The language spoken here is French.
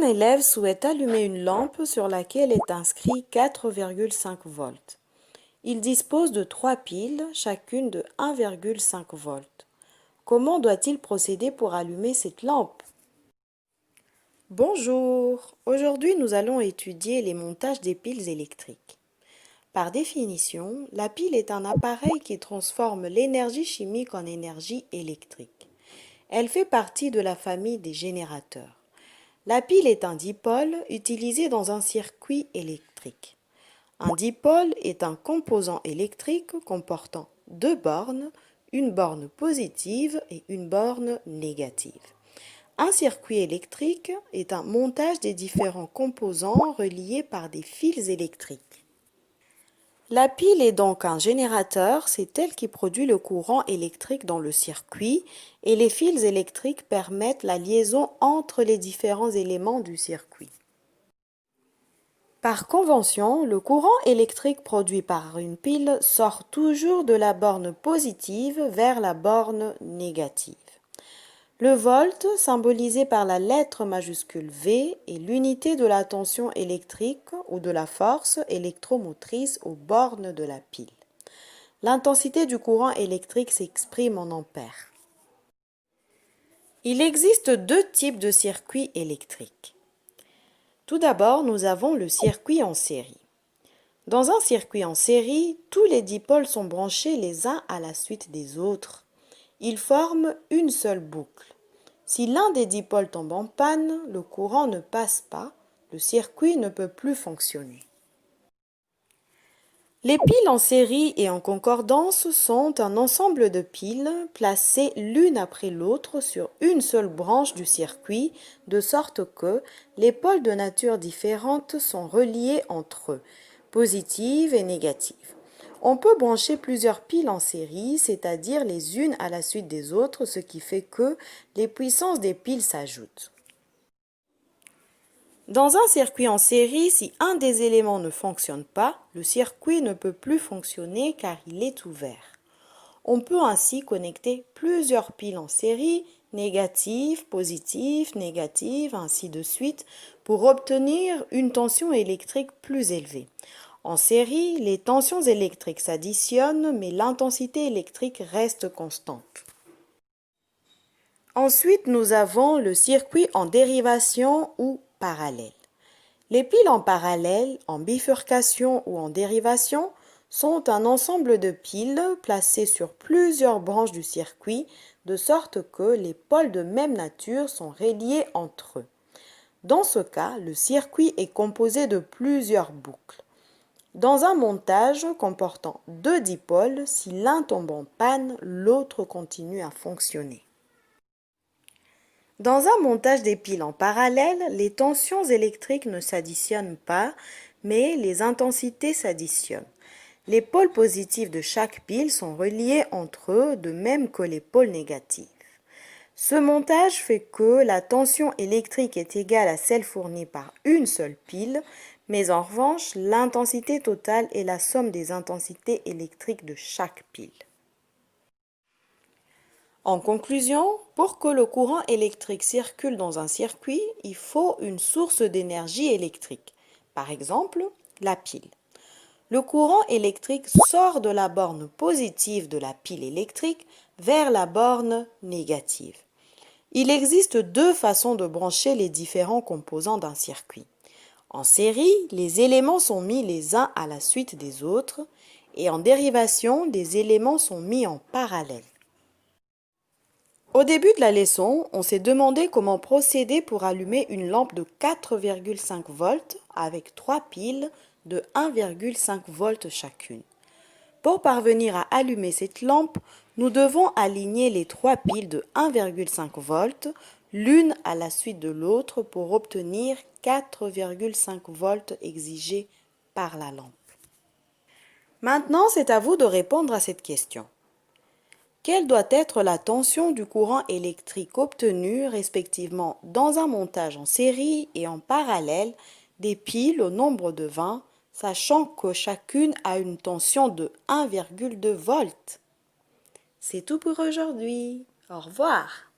Un élève souhaite allumer une lampe sur laquelle est inscrit 4,5 volts. Il dispose de 3 piles, chacune de 1,5 volts. Comment doit-il procéder pour allumer cette lampe? Bonjour, aujourd'hui nous allons étudier les montages des piles électriques. Par définition, la pile est un appareil qui transforme l'énergie chimique en énergie électrique. Elle fait partie de la famille des générateurs. La pile est un dipôle utilisé dans un circuit électrique. Un dipôle est un composant électrique comportant deux bornes, une borne positive et une borne négative. Un circuit électrique est un montage des différents composants reliés par des fils électriques. La pile est donc un générateur, c'est elle qui produit le courant électrique dans le circuit et les fils électriques permettent la liaison entre les différents éléments du circuit. Par convention, le courant électrique produit par une pile sort toujours de la borne positive vers la borne négative. Le volt, symbolisé par la lettre majuscule V, est l'unité de la tension électrique ou de la force électromotrice aux bornes de la pile. L'intensité du courant électrique s'exprime en ampères. Il existe deux types de circuits électriques. Tout d'abord, nous avons le circuit en série. Dans un circuit en série, tous les dipôles sont branchés les uns à la suite des autres. Ils forment une seule boucle. Si l'un des dipôles tombe en panne, le courant ne passe pas, le circuit ne peut plus fonctionner. Les piles en série et en concordance sont un ensemble de piles placées l'une après l'autre sur une seule branche du circuit, de sorte que les pôles de nature différente sont reliés entre eux, positives et négatives. On peut brancher plusieurs piles en série, c'est-à-dire les unes à la suite des autres, ce qui fait que les puissances des piles s'ajoutent. Dans un circuit en série, si un des éléments ne fonctionne pas, le circuit ne peut plus fonctionner car il est ouvert. On peut ainsi connecter plusieurs piles en série, négatives, positives, négatives, ainsi de suite, pour obtenir une tension électrique plus élevée. En série, les tensions électriques s'additionnent, mais l'intensité électrique reste constante. Ensuite, nous avons le circuit en dérivation ou parallèle. Les piles en parallèle, en bifurcation ou en dérivation sont un ensemble de piles placées sur plusieurs branches du circuit, de sorte que les pôles de même nature sont reliés entre eux. Dans ce cas, le circuit est composé de plusieurs boucles. Dans un montage comportant deux dipôles, si l'un tombe en panne, l'autre continue à fonctionner. Dans un montage des piles en parallèle, les tensions électriques ne s'additionnent pas, mais les intensités s'additionnent. Les pôles positifs de chaque pile sont reliés entre eux, de même que les pôles négatifs. Ce montage fait que la tension électrique est égale à celle fournie par une seule pile, mais en revanche, l'intensité totale est la somme des intensités électriques de chaque pile. En conclusion, pour que le courant électrique circule dans un circuit, il faut une source d'énergie électrique, par exemple la pile. Le courant électrique sort de la borne positive de la pile électrique vers la borne négative. Il existe deux façons de brancher les différents composants d'un circuit. En série, les éléments sont mis les uns à la suite des autres et en dérivation, les éléments sont mis en parallèle. Au début de la leçon, on s'est demandé comment procéder pour allumer une lampe de 4,5 volts avec 3 piles de 1,5 volts chacune. Pour parvenir à allumer cette lampe, nous devons aligner les 3 piles de 1,5 volts l'une à la suite de l'autre pour obtenir 4,5 volts exigés par la lampe. Maintenant, c'est à vous de répondre à cette question. Quelle doit être la tension du courant électrique obtenu respectivement dans un montage en série et en parallèle des piles au nombre de 20, sachant que chacune a une tension de 1,2 volts? C'est tout pour aujourd'hui. Au revoir.